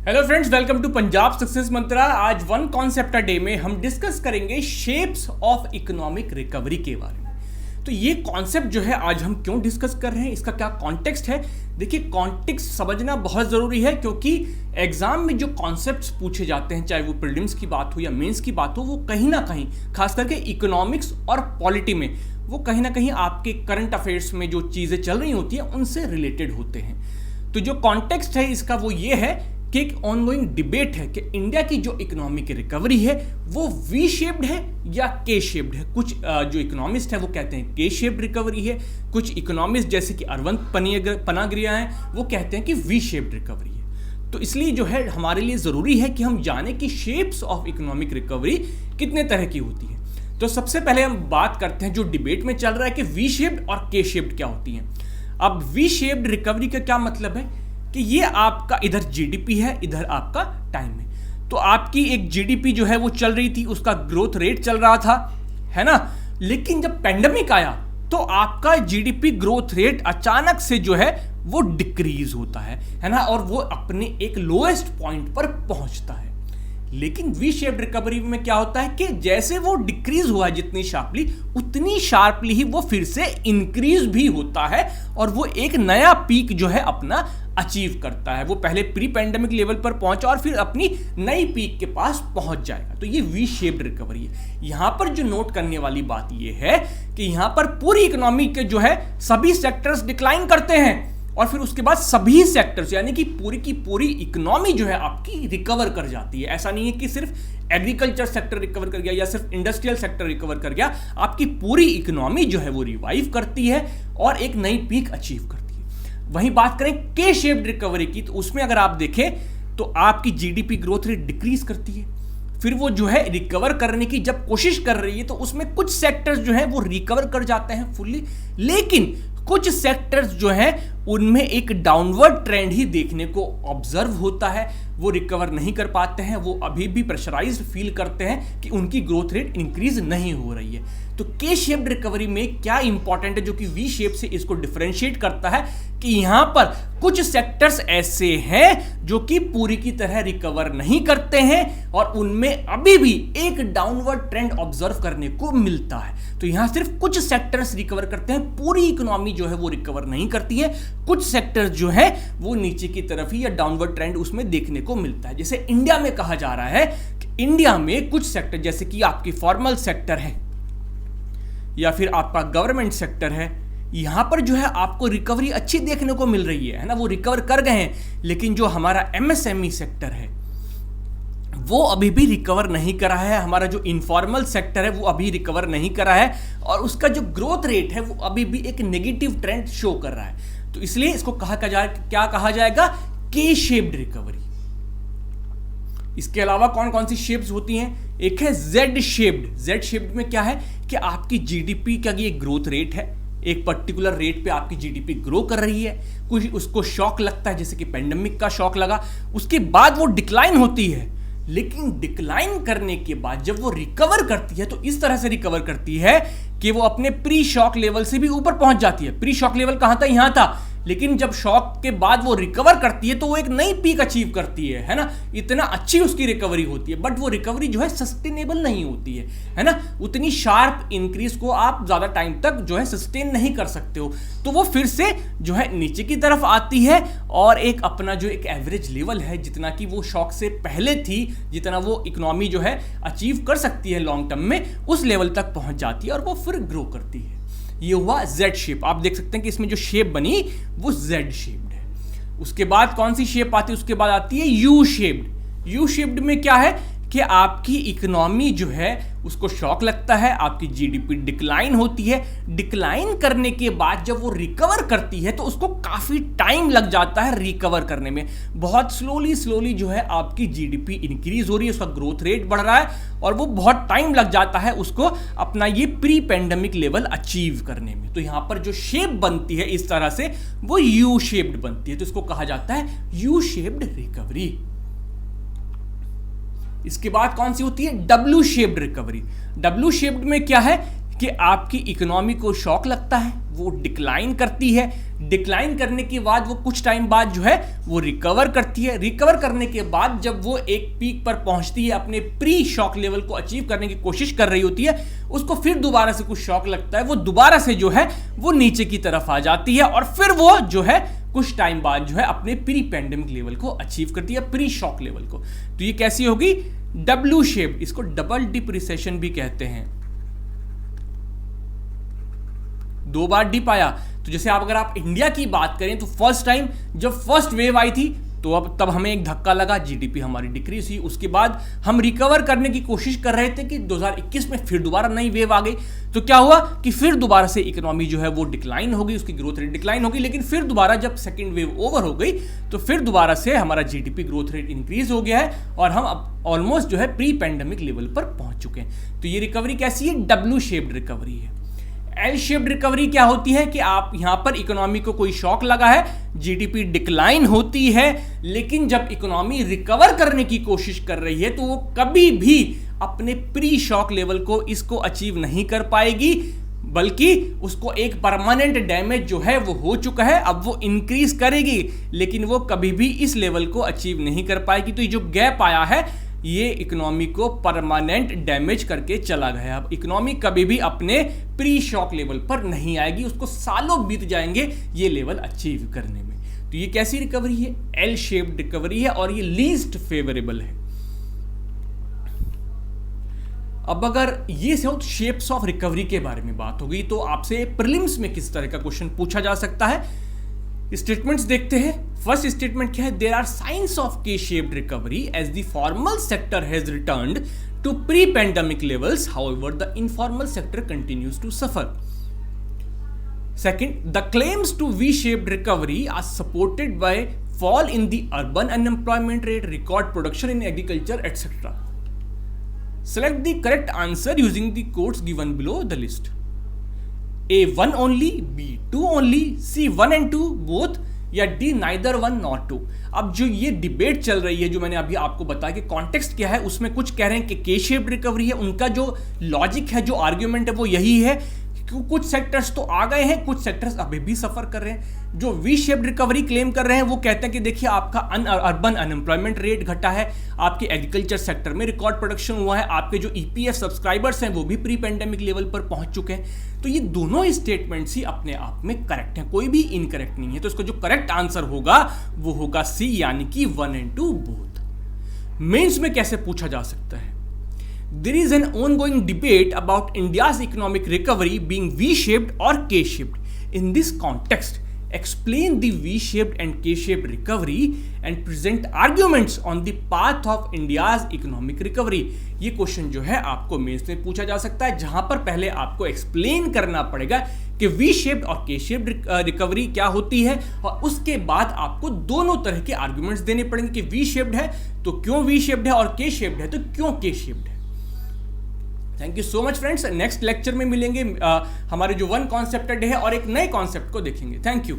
Hello friends, welcome to Punjab success mantra. आज one concept a day में हम discuss करेंगे शेप्स ऑफ इकोनॉमिक रिकवरी के बारे में। तो ये कॉन्सेप्ट जो है आज हम क्यों डिस्कस कर रहे हैं, इसका क्या कॉन्टेक्स्ट है। देखिए, कॉन्टेक्स्ट समझना बहुत ज़रूरी है क्योंकि एग्जाम में जो कॉन्सेप्ट्स पूछे जाते हैं, चाहे वो प्रीलिम्स की बात हो या मेंस की बात हो, वो कहीं ना कहीं खास करके इकोनॉमिक्स और पॉलिटी में वो कहीं ना कहीं आपके करंट अफेयर्स में जो चीज़ें चल रही होती हैं उनसे रिलेटेड होते हैं। तो जो कॉन्टेक्स्ट है इसका वो ये है कि एक ऑनगोइंग डिबेट है कि इंडिया की जो इकोनॉमिक रिकवरी है वो वी शेप्ड है या के शेप्ड है। कुछ जो इकोनॉमिस्ट है वो कहते हैं के शेप्ड रिकवरी है, कुछ इकोनॉमिस्ट जैसे कि अरविंद पनागरिया हैं वो कहते हैं कि वी शेप्ड रिकवरी है। तो इसलिए जो है हमारे लिए ज़रूरी है कि हम जाने कि शेप्स ऑफ इकोनॉमिक रिकवरी कितने तरह की होती है। तो सबसे पहले हम बात करते हैं जो डिबेट में चल रहा है कि वी शेप्ड और के शेप्ड क्या होती हैं। अब वी शेप्ड रिकवरी का क्या मतलब है कि ये आपका इधर जीडीपी है, इधर आपका टाइम है। तो आपकी एक जीडीपी जो है वो चल रही थी, उसका ग्रोथ रेट चल रहा था, है ना। लेकिन जब पेंडेमिक आया तो आपका जीडीपी ग्रोथ रेट अचानक से जो है वो डिक्रीज होता है ना, और वो अपने एक लोएस्ट पॉइंट पर पहुंचता है। लेकिन वी शेप्ड रिकवरी में क्या होता है कि जैसे वो डिक्रीज हुआ जितनी शार्पली, उतनी शार्पली ही वो फिर से इंक्रीज भी होता है और वो एक नया पीक जो है अपना अचीव करता है। वो पहले प्री पैंडेमिक लेवल पर पहुंचा और फिर अपनी नई पीक के पास पहुंच जाएगा। तो ये वी शेप्ड रिकवरी है। यहां पर जो नोट करने वाली बात ये है कि यहां पर पूरी इकोनॉमी के जो है सभी सेक्टर्स डिक्लाइन करते हैं और फिर उसके बाद सभी सेक्टर्स यानी कि पूरी की पूरी इकोनॉमी जो है आपकी रिकवर कर जाती है। ऐसा नहीं है कि सिर्फ एग्रीकल्चर सेक्टर रिकवर कर गया या सिर्फ इंडस्ट्रियल सेक्टर रिकवर कर गया, आपकी पूरी इकोनॉमी जो है वो रिवाइव करती है और एक नई पीक अचीव करती है। वहीं बात करें के शेप्ड रिकवरी की, तो उसमें अगर आप देखें तो आपकी जीडीपी ग्रोथ रेट डिक्रीज करती है, फिर वो जो है रिकवर करने की जब कोशिश कर रही है तो उसमें कुछ सेक्टर्स जो है वो रिकवर कर जाते हैं फुल्ली, लेकिन कुछ सेक्टर्स जो हैं उनमें एक डाउनवर्ड ट्रेंड ही देखने को ऑब्जर्व होता है। वो रिकवर नहीं कर पाते हैं, वो अभी भी प्रेशराइज्ड फील करते हैं कि उनकी ग्रोथ रेट इंक्रीज नहीं हो रही है। तो के शेप्ड रिकवरी में क्या इंपॉर्टेंट है जो कि वी शेप से इसको डिफरेंशिएट करता है कि यहां पर कुछ सेक्टर्स ऐसे हैं जो कि पूरी की तरह रिकवर नहीं करते हैं और उनमें अभी भी एक डाउनवर्ड ट्रेंड ऑब्जर्व करने को मिलता है। तो यहां सिर्फ कुछ सेक्टर्स रिकवर करते हैं, पूरी इकोनॉमी जो है वो रिकवर नहीं करती है। कुछ सेक्टर्स जो है वो नीचे की तरफ ही या डाउनवर्ड ट्रेंड उसमें देखने को मिलता है। जैसे इंडिया में कहा जा रहा है कि इंडिया में कुछ सेक्टर जैसे कि आपकी फॉर्मल सेक्टर है या फिर आपका गवर्नमेंट सेक्टर है, यहां पर जो है आपको रिकवरी अच्छी देखने को मिल रही है ना, वो रिकवर कर गए हैं। लेकिन जो हमारा एमएसएमई सेक्टर है वो अभी भी रिकवर नहीं करा है, हमारा जो इनफॉर्मल सेक्टर है वो अभी रिकवर नहीं करा है और उसका जो ग्रोथ रेट है वो अभी भी एक नेगेटिव ट्रेंड शो कर रहा है। तो इसलिए इसको क्या कहा जाएगा, के शेप्ड रिकवरी। इसके अलावा कौन कौन सी शेप्स होती हैं, एक है जेड शेप्ड। जेड शेप्ड में क्या है कि आपकी जीडीपी का ये ग्रोथ रेट है, एक पर्टिकुलर रेट पे आपकी जीडीपी ग्रो कर रही है, कुछ उसको शॉक लगता है जैसे कि पेंडेमिक का शॉक लगा, उसके बाद वो डिक्लाइन होती है। लेकिन डिक्लाइन करने के बाद जब वो रिकवर करती है तो इस तरह से रिकवर करती है कि वो अपने प्री शॉक लेवल से भी ऊपर पहुंच जाती है। प्री शॉक लेवल कहां था, यहां था, लेकिन जब शॉक के बाद वो रिकवर करती है तो वो एक नई पीक अचीव करती है ना। इतना अच्छी उसकी रिकवरी होती है, बट वो रिकवरी जो है सस्टेनेबल नहीं होती है ना। उतनी शार्प इंक्रीज को आप ज्यादा टाइम तक जो है सस्टेन नहीं कर सकते हो, तो वो फिर से जो है नीचे की तरफ आती है और एक अपना जो एक एवरेज लेवल है जितना कि वो शॉक से पहले थी, जितना वो इकोनॉमी जो है अचीव कर सकती है लॉन्ग टर्म में, उस लेवल तक पहुंच जाती है और वो फिर ग्रो करती है। ये हुआ जेड शेप। आप देख सकते हैं कि इसमें जो शेप बनी वो जेड शेप्ड है। उसके बाद कौन सी शेप आती है, उसके बाद आती है यू शेप्ड। यू शेप्ड में क्या है कि आपकी इकोनॉमी जो है उसको शॉक लगता है, आपकी जीडीपी डिक्लाइन होती है। डिक्लाइन करने के बाद जब वो रिकवर करती है तो उसको काफी टाइम लग जाता है रिकवर करने में। बहुत स्लोली जो है आपकी जीडीपी इंक्रीज हो रही है, उसका ग्रोथ रेट बढ़ रहा है और वो बहुत टाइम लग जाता है उसको अपना ये प्री पेंडेमिक लेवल अचीव करने में। तो यहां पर जो शेप बनती है इस तरह से वो यू शेप्ड बनती है, तो इसको कहा जाता है यू शेप्ड रिकवरी। इसके बाद कौन सी होती है, W shaped recovery. W shaped में क्या है कि आपकी इकोनॉमी को शॉक लगता है, वो डिक्लाइन करती है, डिक्लाइन करने के बाद वो कुछ टाइम बाद जो है वो रिकवर करती है, रिकवर करने के बाद जब वो एक पीक पर पहुंचती है, अपने प्री शॉक लेवल को अचीव करने की कोशिश कर रही होती है, उसको फिर दोबारा से कुछ शॉक लगता है, वो दोबारा से जो है वो नीचे की तरफ आ जाती है और फिर वो जो है कुछ टाइम बाद जो है अपने प्री पैंडेमिक लेवल को अचीव करती है, प्री शॉक लेवल को। तो ये कैसी होगी? डब्ल्यू शेप, इसको डबल डिप रिसेशन भी कहते हैं। दो बार डिप आया। तो जैसे अगर आप इंडिया की बात करें तो फर्स्ट टाइम जब फर्स्ट वेव आई थी तो अब तब हमें एक धक्का लगा, जीडीपी हमारी डिक्रीज हुई, उसके बाद हम रिकवर करने की कोशिश कर रहे थे कि 2021 में फिर दोबारा नई वेव आ गई। तो क्या हुआ कि फिर दोबारा से इकोनॉमी जो है वो डिक्लाइन हो गई, उसकी ग्रोथ रेट डिक्लाइन हो गई, लेकिन फिर दोबारा जब सेकेंड वेव ओवर हो गई तो फिर दोबारा से हमारा जीडीपी ग्रोथ रेट इंक्रीज हो गया है और हम अब ऑलमोस्ट जो है प्री पैंडेमिक लेवल पर पहुंच चुके हैं। तो ये रिकवरी कैसी है? डब्ल्यू शेप्ड रिकवरी है। एल शेप्ड रिकवरी क्या होती है कि आप यहां पर इकोनॉमी को कोई शॉक लगा है, जीडीपी डिक्लाइन होती है, लेकिन जब इकोनॉमी रिकवर करने की कोशिश कर रही है तो वो कभी भी अपने प्री शॉक लेवल को इसको अचीव नहीं कर पाएगी, बल्कि उसको एक परमानेंट डैमेज जो है वो हो चुका है, अब वो इंक्रीज करेगी लेकिन वो कभी भी इस लेवल को अचीव नहीं कर पाएगी। तो ये जो गैप आया है ये इकोनॉमी को परमानेंट डैमेज करके चला गया। अब इकोनॉमी कभी भी अपने प्री शॉक लेवल पर नहीं आएगी, उसको सालों बीत जाएंगे ये लेवल अचीव करने में। तो ये कैसी रिकवरी है? एल शेप्ड रिकवरी है और ये लीस्ट फेवरेबल है। अब अगर ये शेप्स ऑफ रिकवरी के बारे में बात होगी तो आपसे प्रीलिम्स में किस तरह का क्वेश्चन पूछा जा सकता है, स्टेटमेंट्स देखते हैं। फर्स्ट स्टेटमेंट क्या है? There are signs of K shaped recovery as the formal sector has returned to pre pandemic levels, however the informal sector continues to suffer. Second, the claims to V shaped recovery are supported by fall in the urban unemployment rate, record production in agriculture etcetera. Select the correct answer using the quotes given below the list. A1 only, B2 only, C1 and 2 both, या D neither one nor two। अब जो ये debate चल रही है, जो मैंने अभी आपको बताया कि कॉन्टेक्स्ट क्या है, उसमें कुछ कह रहे हैं कि के शेप्ड रिकवरी है, उनका जो लॉजिक है, जो आर्ग्यूमेंट है वो यही है कि कुछ सेक्टर्स तो आ गए हैं, कुछ सेक्टर्स अभी भी सफर कर रहे हैं। जो वी शेप्ड रिकवरी क्लेम कर रहे हैं वो कहते हैं कि देखिए आपका अर्बन अनएम्प्लॉयमेंट रेट घटा है, आपके एग्रीकल्चर सेक्टर में रिकॉर्ड प्रोडक्शन हुआ है, आपके जो ईपीएफ सब्सक्राइबर्स हैं वो भी प्री पैंडेमिक लेवल पर पहुंच चुके हैं। तो ये दोनों स्टेटमेंट्स ही अपने आप में करेक्ट हैं, कोई भी इनकरेक्ट नहीं है। तो इसको जो करेक्ट आंसर होगा वो होगा सी, यानी कि 1 and 2 बोथ। मेंस में कैसे पूछा जा सकता है? There is an ongoing debate about India's economic recovery being V-shaped or K-shaped. In this context, explain the V-shaped and K-shaped recovery and present arguments on the path of India's economic recovery. ये question जो है आपको mains में पूछा जा सकता है, जहां पर पहले आपको एक्सप्लेन करना पड़ेगा कि V-shaped और K-shaped रिकवरी क्या होती है, और उसके बाद आपको दोनों तरह के आर्ग्यूमेंट्स देने पड़ेंगे कि V-shaped है तो क्यों V-shaped है और K-shaped है तो क्यों K-shaped है। Thank you so much friends. Next lecture में मिलेंगे, हमारे जो वन कॉन्सेप्टेड है और एक नए कॉन्सेप्ट को देखेंगे। Thank you.